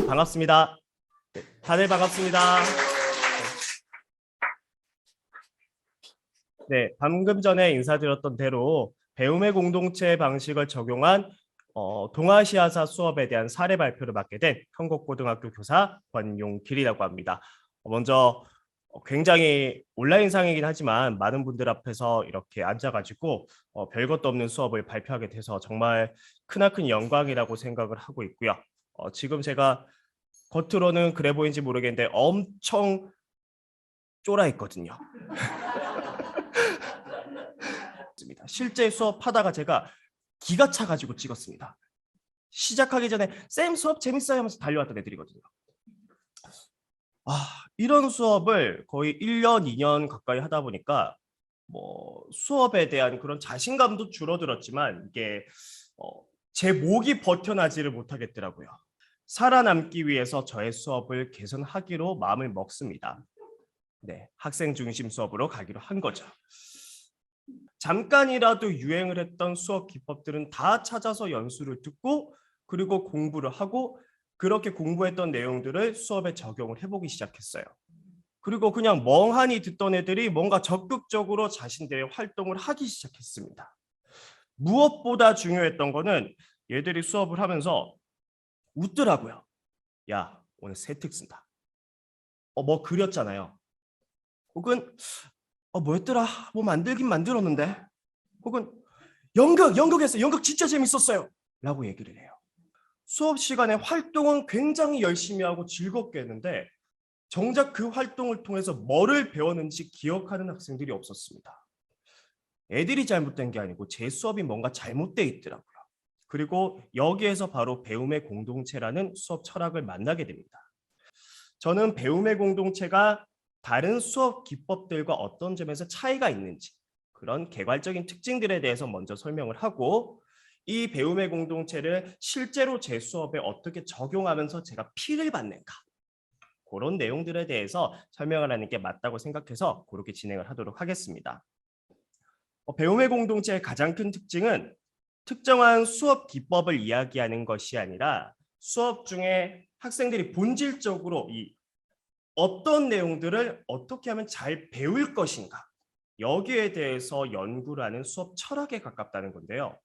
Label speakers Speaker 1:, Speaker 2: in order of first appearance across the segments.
Speaker 1: 반갑습니다. 네, 다들 반갑습니다. 네, 방금 전에 인사드렸던 대로 배움의 공동체 방식을 적용한 동아시아사 수업에 대한 사례 발표를 맡게 된 한국고등학교 교사 권용길이라고 합니다. 먼저 굉장히 온라인상이긴 하지만 많은 분들 앞에서 이렇게 앉아가지고 별것도 없는 수업을 발표하게 돼서 정말 크나큰 영광이라고 생각을 하고 있고요. 지금 제가 겉으로는 그래 보이는지 모르겠는데 엄청 쫄아 있거든요. 실제 수업하다가 제가 기가 차가지고 찍었습니다. 시작하기 전에 쌤 수업 재밌어요 하면서 달려왔던 애들이거든요. 이런 수업을 거의 1년, 2년 가까이 하다 보니까 수업에 대한 그런 자신감도 줄어들었지만 이게 제 목이 버텨나지를 못하겠더라고요. 살아남기 위해서 저의 수업을 개선하기로 마음을 먹습니다. 네, 학생 중심 수업으로 가기로 한 거죠. 잠깐이라도 유행을 했던 수업 기법들은 다 찾아서 연수를 듣고 그리고 공부를 하고 그렇게 공부했던 내용들을 수업에 적용을 해보기 시작했어요. 그리고 그냥 멍하니 듣던 애들이 뭔가 적극적으로 자신들의 활동을 하기 시작했습니다. 무엇보다 중요했던 거는 얘들이 수업을 하면서 웃더라고요. 야, 오늘 새 특 쓴다. 뭐 그렸잖아요. 혹은 뭐였더라? 뭐 만들긴 만들었는데. 혹은 연극했어요. 연극 진짜 재밌었어요. 라고 얘기를 해요. 수업 시간에 활동은 굉장히 열심히 하고 즐겁게 했는데 정작 그 활동을 통해서 뭐를 배웠는지 기억하는 학생들이 없었습니다. 애들이 잘못된 게 아니고 제 수업이 뭔가 잘못돼 있더라고요. 그리고 여기에서 바로 배움의 공동체라는 수업 철학을 만나게 됩니다. 저는 배움의 공동체가 다른 수업 기법들과 어떤 점에서 차이가 있는지 그런 개괄적인 특징들에 대해서 먼저 설명을 하고 이 배움의 공동체를 실제로 제 수업에 어떻게 적용하면서 제가 피를 받는가 그런 내용들에 대해서 설명을 하는 게 맞다고 생각해서 그렇게 진행을 하도록 하겠습니다. 배움의 공동체의 가장 큰 특징은 특정한 수업 기법을 이야기하는 것이 아니라 수업 중에 학생들이 본질적으로 이 어떤 내용들을 어떻게 하면 잘 배울 것인가 여기에 대해서 연구를 하는 수업 철학에 가깝다는 건데요.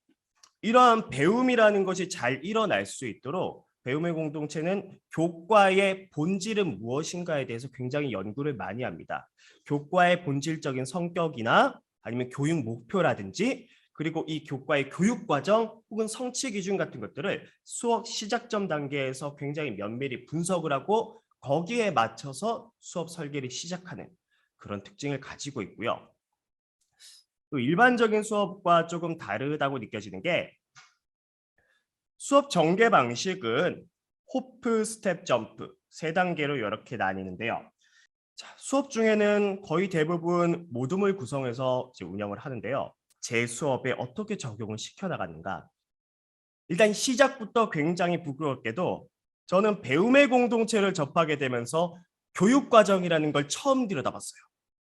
Speaker 1: 이러한 배움이라는 것이 잘 일어날 수 있도록 배움의 공동체는 교과의 본질은 무엇인가에 대해서 굉장히 연구를 많이 합니다. 교과의 본질적인 성격이나 아니면 교육 목표라든지 그리고 이 교과의 교육 과정 혹은 성취 기준 같은 것들을 수업 시작점 단계에서 굉장히 면밀히 분석을 하고 거기에 맞춰서 수업 설계를 시작하는 그런 특징을 가지고 있고요. 또 일반적인 수업과 조금 다르다고 느껴지는 게 수업 전개 방식은 호프, 스텝, 점프 세 단계로 이렇게 나뉘는데요. 수업 중에는 거의 대부분 모둠을 구성해서 운영을 하는데요. 제 수업에 어떻게 적용을 시켜나가는가. 일단 시작부터 굉장히 부끄럽게도 저는 배움의 공동체를 접하게 되면서 교육과정이라는 걸 처음 들여다봤어요.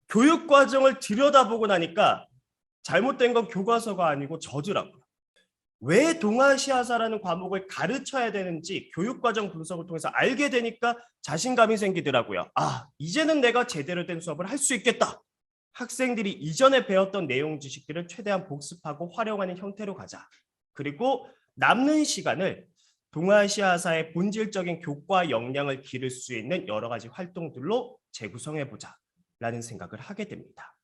Speaker 1: 교육과정을 들여다보고 나니까 잘못된 건 교과서가 아니고 저더라고요. 왜 동아시아사라는 과목을 가르쳐야 되는지 교육과정 분석을 통해서 알게 되니까 자신감이 생기더라고요. 이제는 내가 제대로 된 수업을 할 수 있겠다. 학생들이 이전에 배웠던 내용 지식들을 최대한 복습하고 활용하는 형태로 가자. 그리고 남는 시간을 동아시아사의 본질적인 교과 역량을 기를 수 있는 여러 가지 활동들로 재구성해보자 라는 생각을 하게 됩니다.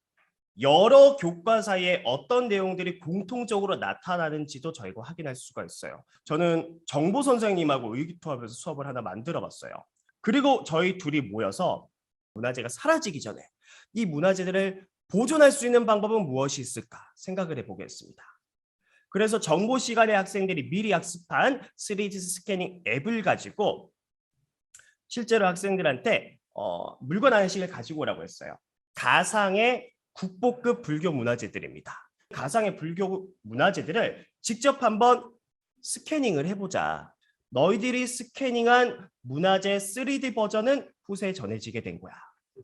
Speaker 1: 여러 교과 사이에 어떤 내용들이 공통적으로 나타나는지도 저희가 확인할 수가 있어요. 저는 정보 선생님하고 의기투합해서 수업을 하나 만들어 봤어요. 그리고 저희 둘이 모여서 문화재가 사라지기 전에 이 문화재들을 보존할 수 있는 방법은 무엇이 있을까 생각을 해보겠습니다. 그래서 정보 시간에 학생들이 미리 학습한 3D 스캐닝 앱을 가지고 실제로 학생들한테 물건 하나씩을 가지고 오라고 했어요. 가상의 국보급 불교 문화재들입니다. 가상의 불교 문화재들을 직접 한번 스캐닝을 해보자. 너희들이 스캐닝한 문화재 3D 버전은 후세에 전해지게 된 거야.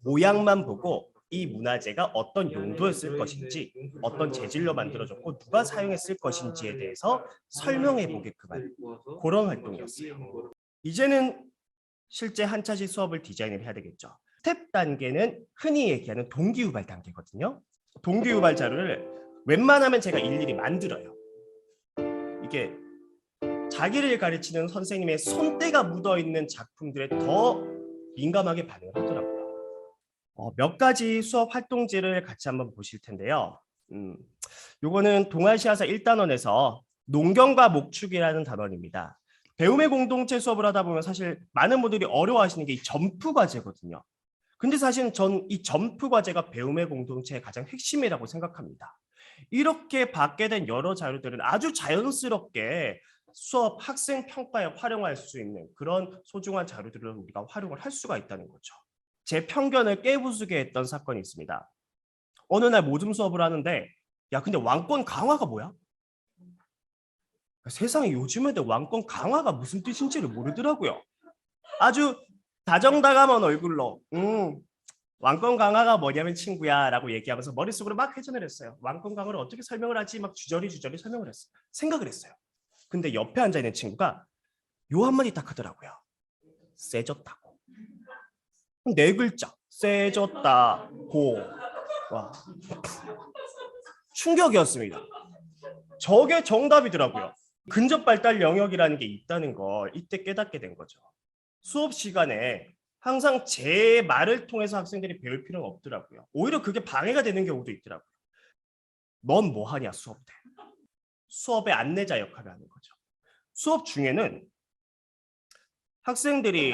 Speaker 1: 모양만 보고 이 문화재가 어떤 용도에 쓸 것인지, 어떤 재질로 만들어졌고 누가 사용했을 것인지에 대해서 설명해 보게끔 하는 그런 활동이었어요. 이제는 실제 한 차씩 수업을 디자인을 해야 되겠죠. 스텝 단계는 흔히 얘기하는 동기유발 단계거든요. 동기유발 자료를 웬만하면 제가 일일이 만들어요. 이게 자기를 가르치는 선생님의 손때가 묻어있는 작품들에 더 민감하게 반응을 하더라고요. 몇 가지 수업 활동지를 같이 한번 보실 텐데요. 요거는 동아시아사 1단원에서 농경과 목축이라는 단원입니다. 배움의 공동체 수업을 하다 보면 사실 많은 분들이 어려워하시는 게 이 점프 과제거든요. 근데 사실은 전 이 점프 과제가 배움의 공동체의 가장 핵심이라고 생각합니다. 이렇게 받게 된 여러 자료들은 아주 자연스럽게 수업 학생 평가에 활용할 수 있는 그런 소중한 자료들을 우리가 활용을 할 수가 있다는 거죠. 제 편견을 깨부수게 했던 사건이 있습니다. 어느 날 모둠 수업을 하는데 야 근데 왕권 강화가 뭐야? 세상에 요즘 애들 왕권 강화가 무슨 뜻인지를 모르더라고요. 아주 다정다감한 얼굴로 왕권 강화가 뭐냐면 친구야 라고 얘기하면서 머릿속으로 막 회전을 했어요. 왕권 강화를 어떻게 설명을 하지? 막 주저리 설명을 했어요. 생각을 했어요. 근데 옆에 앉아있는 친구가 요 한마디 딱 하더라고요. 세졌다고. 네 글자. 세졌다고. 와. 충격이었습니다. 저게 정답이더라고요. 근접 발달 영역이라는 게 있다는 걸 이때 깨닫게 된 거죠. 수업 시간에 항상 제 말을 통해서 학생들이 배울 필요는 없더라고요. 오히려 그게 방해가 되는 경우도 있더라고요. 넌 뭐 하냐 수업 때. 수업의 안내자 역할을 하는 거죠. 수업 중에는 학생들이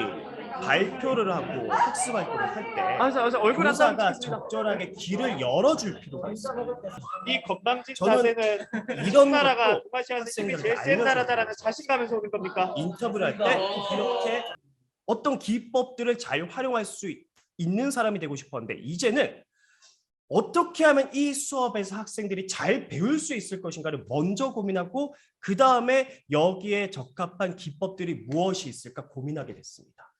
Speaker 1: 발표를 하고 학습 활동을 할 때 교사가 적절하게 길을 열어줄 필요가 있어요.
Speaker 2: 이 건방진
Speaker 1: 저는
Speaker 2: 자세는
Speaker 1: 이런
Speaker 2: 나라가
Speaker 1: 것도
Speaker 2: 동아시아 선생님이
Speaker 1: 학생들한테
Speaker 2: 제일 센
Speaker 1: 알려줘야
Speaker 2: 나라다라는
Speaker 1: 돼요.
Speaker 2: 자신감에서 오는 겁니까?
Speaker 1: 인터뷰를 할 때 이렇게 어떤 기법들을 잘 활용할 수 있는 사람이 되고 싶었는데 이제는 어떻게 하면 이 수업에서 학생들이 잘 배울 수 있을 것인가를 먼저 고민하고 그 다음에 여기에 적합한 기법들이 무엇이 있을까 고민하게 됐습니다.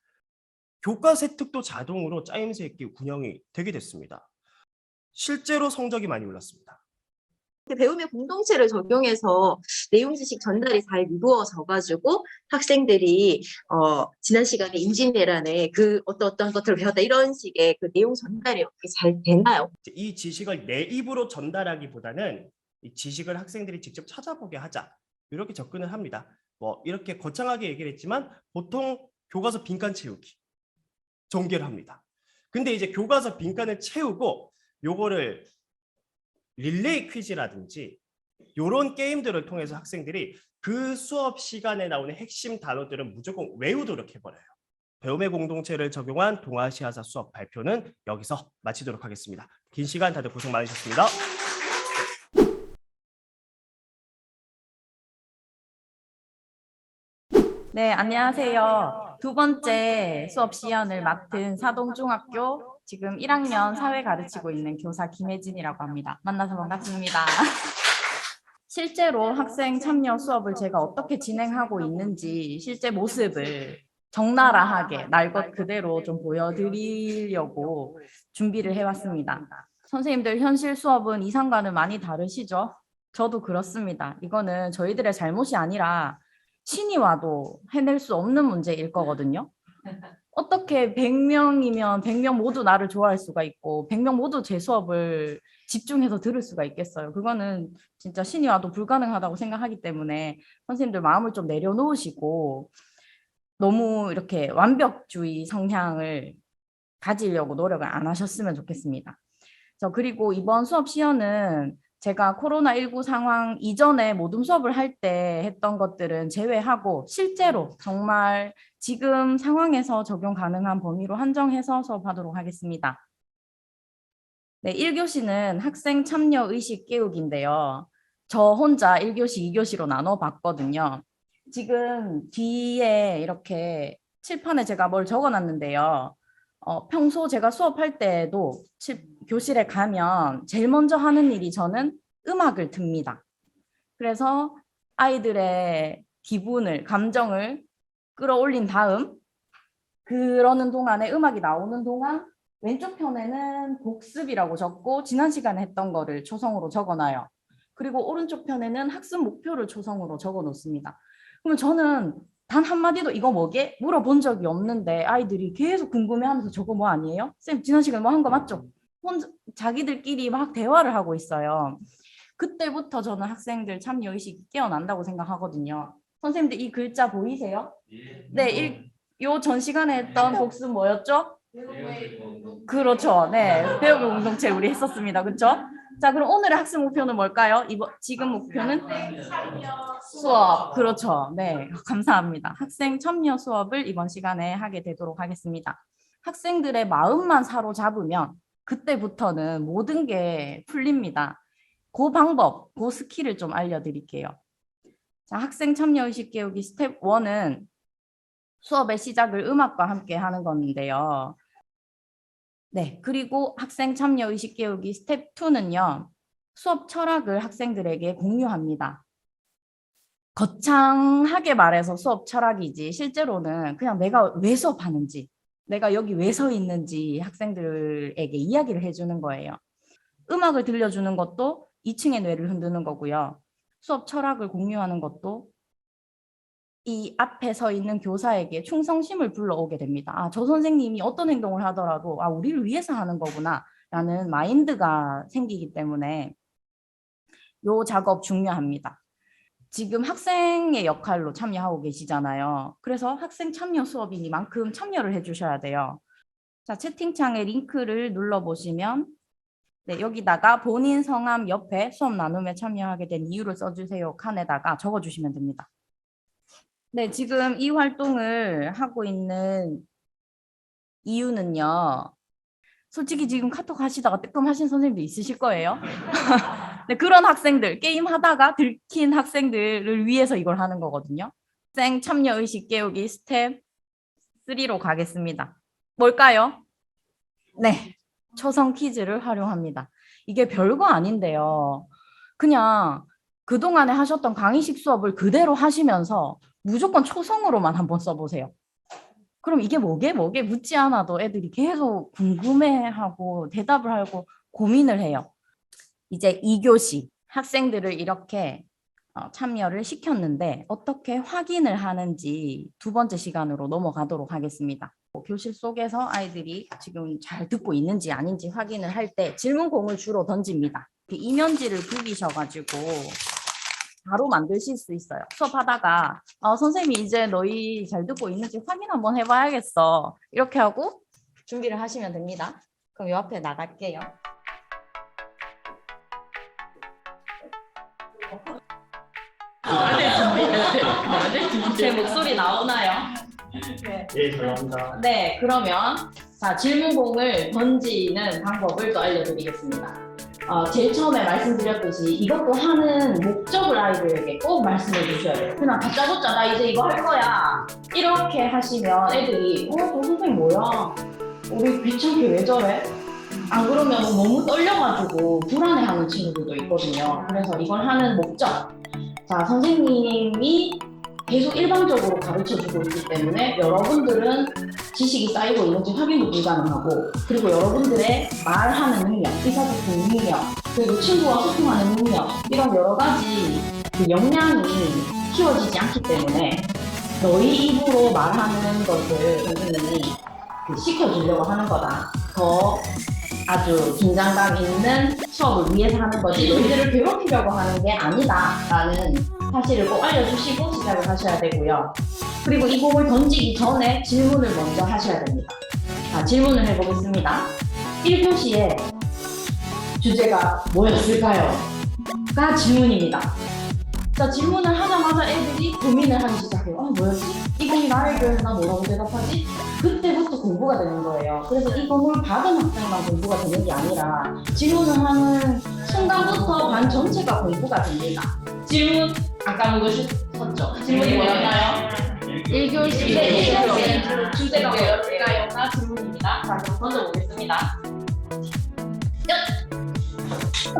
Speaker 1: 교과 세특도 자동으로 짜임새 있게 운영이 되게 됐습니다. 실제로 성적이 많이 올랐습니다.
Speaker 3: 배움의 공동체를 적용해서 내용 지식 전달이 잘 이루어져 가지고 학생들이 지난 시간에 임진왜란에 그 어떤 것들을 배웠다 이런 식의 그 내용 전달이 어떻게 잘 되나요?
Speaker 1: 이 지식을 내 입으로 전달하기보다는 이 지식을 학생들이 직접 찾아보게 하자 이렇게 접근을 합니다. 뭐 이렇게 거창하게 얘기를 했지만 보통 교과서 빈칸 채우기 전개를 합니다. 근데 이제 교과서 빈칸을 채우고 요거를 릴레이 퀴즈라든지 이런 게임들을 통해서 학생들이 그 수업 시간에 나오는 핵심 단어들은 무조건 외우도록 해버려요. 배움의 공동체를 적용한 동아시아사 수업 발표는 여기서 마치도록 하겠습니다. 긴 시간 다들 고생 많으셨습니다.
Speaker 4: 네, 안녕하세요. 두 번째 수업 시연을 맡은 사동중학교 지금 1학년 사회 가르치고 있는 교사 김혜진이라고 합니다. 만나서 반갑습니다. 실제로 학생 참여 수업을 제가 어떻게 진행하고 있는지 실제 모습을 적나라하게 날 것 그대로 좀 보여드리려고 준비를 해왔습니다. 선생님들 현실 수업은 이상과는 많이 다르시죠? 저도 그렇습니다. 이거는 저희들의 잘못이 아니라 신이 와도 해낼 수 없는 문제일 거거든요. 어떻게 100명이면 100명 모두 나를 좋아할 수가 있고 100명 모두 제 수업을 집중해서 들을 수가 있겠어요. 그거는 진짜 신이 와도 불가능하다고 생각하기 때문에 선생님들 마음을 좀 내려놓으시고 너무 이렇게 완벽주의 성향을 가지려고 노력을 안 하셨으면 좋겠습니다. 그리고 이번 수업 시연은 제가 코로나19 상황 이전에 모둠 수업을 할 때 했던 것들은 제외하고 실제로 정말 지금 상황에서 적용 가능한 범위로 한정해서 수업하도록 하겠습니다. 네, 1교시는 학생 참여 의식 깨우기인데요. 저 혼자 1교시, 2교시로 나눠봤거든요. 지금 뒤에 이렇게 칠판에 제가 뭘 적어놨는데요. 평소 제가 수업할 때에도 교실에 가면 제일 먼저 하는 일이 저는 음악을 듭니다. 그래서 아이들의 기분을, 감정을 끌어올린 다음 그러는 동안에 음악이 나오는 동안 왼쪽 편에는 복습이라고 적고 지난 시간에 했던 거를 초성으로 적어놔요. 그리고 오른쪽 편에는 학습 목표를 초성으로 적어 놓습니다. 그러면 저는 단 한마디도 이거 뭐게? 물어본 적이 없는데 아이들이 계속 궁금해하면서 저거 뭐 아니에요? 쌤 지난 시간에 뭐 한 거 맞죠? 혼자 자기들끼리 막 대화를 하고 있어요. 그때부터 저는 학생들 참여의식이 깨어난다고 생각하거든요. 선생님들 이 글자 보이세요? 네, 요 전 시간에 했던 복습 뭐였죠? 그렇죠. 네, 배우기 공동체 우리 했었습니다. 그렇죠? 자, 그럼 오늘의 학습 목표는 뭘까요? 지금 목표는 수업. 그렇죠. 네, 감사합니다. 학생 참여 수업을 이번 시간에 하게 되도록 하겠습니다. 학생들의 마음만 사로잡으면 그때부터는 모든 게 풀립니다. 그 방법, 그 스킬을 좀 알려드릴게요. 자, 학생 참여의식 깨우기 스텝 1은 수업의 시작을 음악과 함께 하는 건데요. 네, 그리고 학생 참여의식 깨우기 스텝 2는요. 수업 철학을 학생들에게 공유합니다. 거창하게 말해서 수업 철학이지 실제로는 그냥 내가 왜 수업하는지, 내가 여기 왜 서 있는지 학생들에게 이야기를 해주는 거예요. 음악을 들려주는 것도 2층의 뇌를 흔드는 거고요. 수업 철학을 공유하는 것도 이 앞에 서 있는 교사에게 충성심을 불러오게 됩니다. 아, 저 선생님이 어떤 행동을 하더라도 아, 우리를 위해서 하는 거구나 라는 마인드가 생기기 때문에 이 작업 중요합니다. 지금 학생의 역할로 참여하고 계시잖아요. 그래서 학생 참여 수업이니만큼 참여를 해주셔야 돼요. 자, 채팅창에 링크를 눌러보시면 네, 여기다가 본인 성함 옆에 수업 나눔에 참여하게 된 이유를 써주세요 칸에다가 적어주시면 됩니다. 네, 지금 이 활동을 하고 있는 이유는요. 솔직히 지금 카톡 하시다가 뜨끔하신 선생님도 있으실 거예요. 네, 그런 학생들, 게임 하다가 들킨 학생들을 위해서 이걸 하는 거거든요. 학생 참여의식 깨우기 스텝 3로 가겠습니다. 뭘까요? 네, 초성 퀴즈를 활용합니다. 이게 별거 아닌데요. 그냥 그동안에 하셨던 강의식 수업을 그대로 하시면서 무조건 초성으로만 한번 써보세요. 그럼 이게 뭐게 묻지 않아도 애들이 계속 궁금해하고 대답을 하고 고민을 해요. 이제 2교시 학생들을 이렇게 참여를 시켰는데 어떻게 확인을 하는지 두 번째 시간으로 넘어가도록 하겠습니다. 교실 속에서 아이들이 지금 잘 듣고 있는지 아닌지 확인을 할 때 질문공을 주로 던집니다. 이면지를 구기셔가지고 바로 만드실 수 있어요. 수업하다가 선생님이 이제 너희 잘 듣고 있는지 확인 한번 해봐야겠어. 이렇게 하고 준비를 하시면 됩니다. 그럼 이 앞에 나갈게요. 제 목소리 나오나요?
Speaker 2: 예, 감사합니다.
Speaker 4: 네, 그러면 자, 질문공을 던지는 방법을 또 알려드리겠습니다. 제일 처음에 말씀드렸듯이 이것도 하는 목적을 아이들에게 꼭 말씀해 주셔야 돼요. 그냥 다짜고짜 나 이제 이거 할 거야. 이렇게 하시면 애들이 저 선생님 뭐야? 우리 귀찮게 왜 저래? 안 그러면 너무 떨려가지고 불안해하는 친구들도 있거든요. 그래서 이걸 하는 목적. 자, 선생님이 계속 일방적으로 가르쳐주고 있기 때문에 여러분들은 지식이 쌓이고 있는지 확인도 불가능하고, 그리고 여러분들의 말하는 능력, 의사소통 능력, 그리고 친구와 소통하는 능력, 이런 여러 가지 그 역량이 키워지지 않기 때문에 너희 입으로 말하는 것을 선생님이 시켜주려고 하는 거다. 더 아주 긴장감 있는 수업을 위해서 하는 거지 너희들을 괴롭히려고 하는 게 아니다라는 사실을 꼭 알려주시고 시작을 하셔야 되고요. 그리고 이 공을 던지기 전에 질문을 먼저 하셔야 됩니다. 자, 질문을 해보겠습니다. 1교시에 주제가 뭐였을까요? 가 질문입니다. 자, 질문을 하자마자 애들이 고민을 하기 시작해요. 뭐였지? 이 공이 나를 교회에서 나 뭐라고 대답하지? 그때부터 공부가 되는 거예요. 그래서 이 공을 받은 학생만 공부가 되는 게 아니라 질문을 하는 순간부터 반 전체가 공부가 됩니다. 질문 아까 묻으셨죠? 질문이 뭐였나요? 1교시에 주제가 뭐였을까요? 가 질문입니다. 자,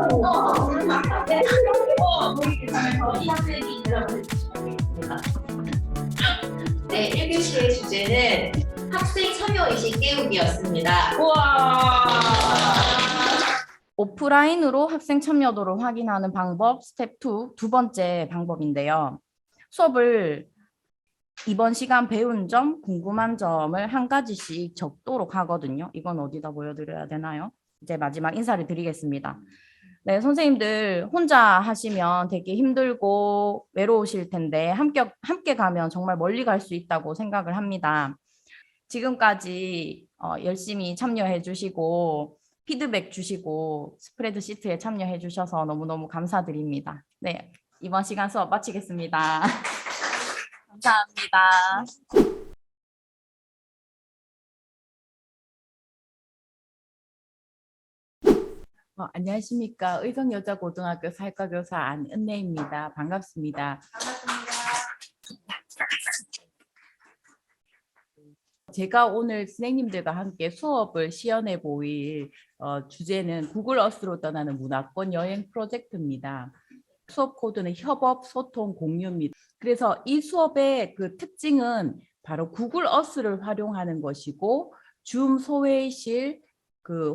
Speaker 4: 그럼 던져보겠습니다. 이 학생이 대답을 해주시면 되겠습니다.
Speaker 5: 네, 1교시의 주제는 학생 참여의식 깨우기였습니다.
Speaker 4: 우와! 오프라인으로 학생 참여도를 확인하는 방법 스텝 2, 두 번째 방법인데요. 수업을 이번 시간 배운 점, 궁금한 점을 한 가지씩 적도록 하거든요. 이건 어디다 보여드려야 되나요? 이제 마지막 인사를 드리겠습니다. 네, 선생님들 혼자 하시면 되게 힘들고 외로우실 텐데 함께 가면 정말 멀리 갈 수 있다고 생각을 합니다. 지금까지 열심히 참여해 주시고 피드백 주시고 스프레드 시트에 참여해 주셔서 너무너무 감사드립니다. 네, 이번 시간 수업 마치겠습니다. 감사합니다. 안녕하십니까. 의성여자고등학교 사회과교사 안은혜입니다. 반갑습니다. 제가 오늘 선생님들과 함께 수업을 시연해 보일 주제는 구글 어스로 떠나는 문화권 여행 프로젝트입니다. 수업 코드는 협업, 소통, 공유입니다. 그래서 이 수업의 그 특징은 바로 구글 어스를 활용하는 것이고 줌 소회실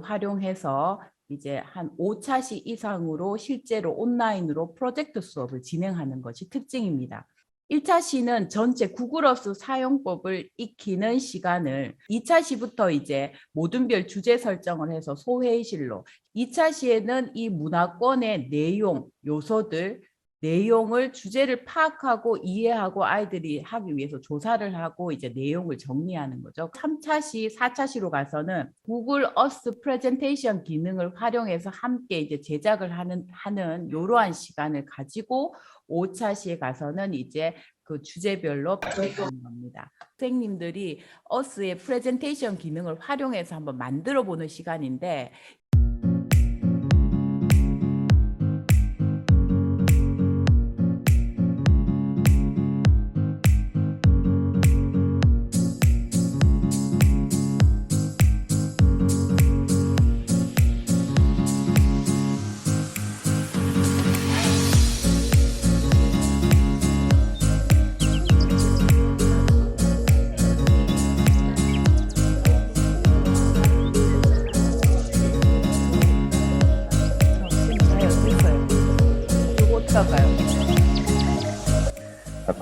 Speaker 4: 활용해서 이제 한 5차시 이상으로 실제로 온라인으로 프로젝트 수업을 진행하는 것이 특징입니다. 1차 시는 전체 구글 어스 사용법을 익히는 시간을 2차 시부터 이제 모든 별 주제 설정을 해서 소회의실로 2차 시에는 이 문화권의 내용, 요소들, 내용을 주제를 파악하고 이해하고 아이들이 하기 위해서 조사를 하고 이제 내용을 정리하는 거죠. 3차 시, 4차 시로 가서는 구글 어스 프레젠테이션 기능을 활용해서 함께 이제 제작을 하는 이러한 시간을 가지고 5차 시에 가서는 이제 그 주제별로 배우는 겁니다. 선생님들이 어스의 프레젠테이션 기능을 활용해서 한번 만들어 보는 시간인데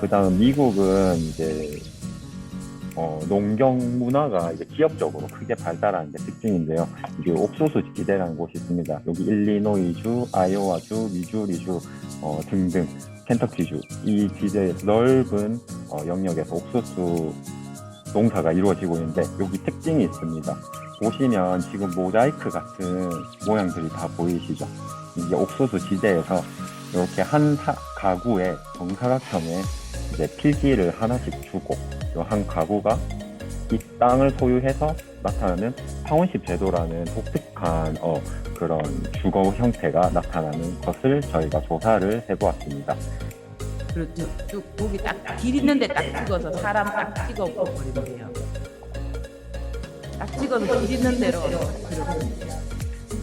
Speaker 2: 그다음 미국은 이제 농경 문화가 이제 지역적으로 크게 발달한 게 특징인데요. 이게 옥수수 지대라는 곳이 있습니다. 여기 일리노이주, 아이오와주, 미주리주 등등 켄터키주 이 지대 넓은 영역에서 옥수수 농사가 이루어지고 있는데 여기 특징이 있습니다. 보시면 지금 모자이크 같은 모양들이 다 보이시죠? 이게 옥수수 지대에서 이렇게 한 가구에 정사각형의 이제 필지를 하나씩 주고 한 가구가 이 땅을 소유해서 나타나는 타운십 제도라는 독특한 그런 주거 형태가 나타나는 것을 저희가 조사를 해보았습니다.
Speaker 4: 그렇죠. 쭉 거기 딱 길 있는데 딱 찍어서 사람 딱 찍어 버리면 돼요. 딱 찍어서 길 있는 대로 그렇습니다.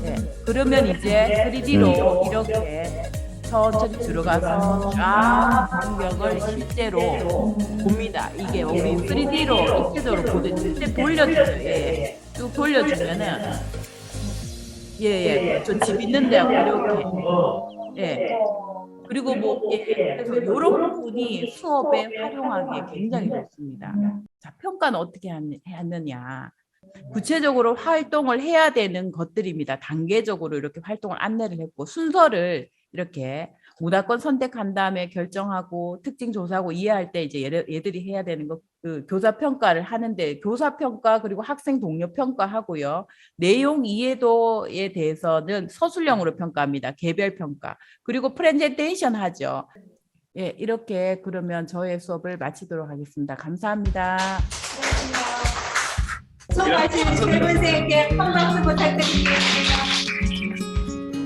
Speaker 4: 네. 그러면 이제 3D로 이렇게 천천히 들어가서 쫙 광경을 실제로 봅니다. 이게 우리 3D로 입체적으로 보듯 실제 돌려주세요. 예. 쭉 돌려주면은 저 집 있는 데하고 이렇게 그리고 그래서 이런 부분이 수업에 활용하기에 굉장히 좋습니다. 자, 평가는 어떻게 하느냐? 구체적으로 활동을 해야 되는 것들입니다. 단계적으로 이렇게 활동을 안내를 했고 순서를 이렇게 문화권 선택한 다음에 결정하고 특징 조사하고 이해할 때 이제 얘들이 해야 되는 거 교사 평가를 하는데 교사 평가 그리고 학생 동료 평가하고요. 내용 이해도에 대해서는 서술형으로 평가합니다. 개별 평가. 그리고 프레젠테이션 하죠. 예, 이렇게 그러면 저의 수업을 마치도록 하겠습니다. 감사합니다.
Speaker 6: 수고하신 세 분께 큰 박수 부탁드립니다.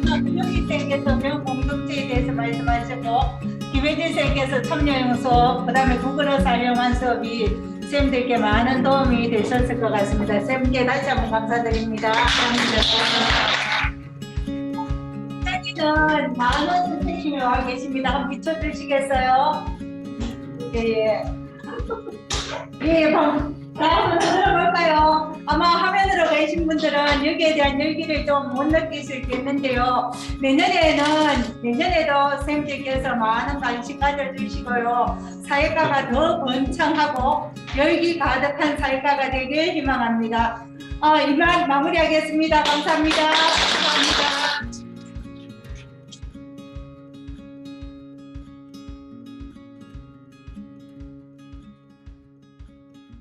Speaker 6: 김용희 쌤께서 명공동체에 대해서 말씀하셨고 김혜진 쌤께서 참여형 수업, 그 다음에 구글어 사용한 수업이 쌤들께 많은 도움이 되셨을 것 같습니다. 쌤께 다시 한번 감사드립니다. 여기는 많은 선생님이 와 계십니다. 한번 비춰주시겠어요? 예. 다음으로 들어볼까요? 아마 화면으로 계신 분들은 여기에 대한 열기를 좀 못 느낄 수 있겠는데요. 내년에도 선생님들께서 많은 관심 가져주시고요. 사회과가 더 번창하고 열기 가득한 사회과가 되길 희망합니다. 이만 마무리하겠습니다. 감사합니다. 감사합니다.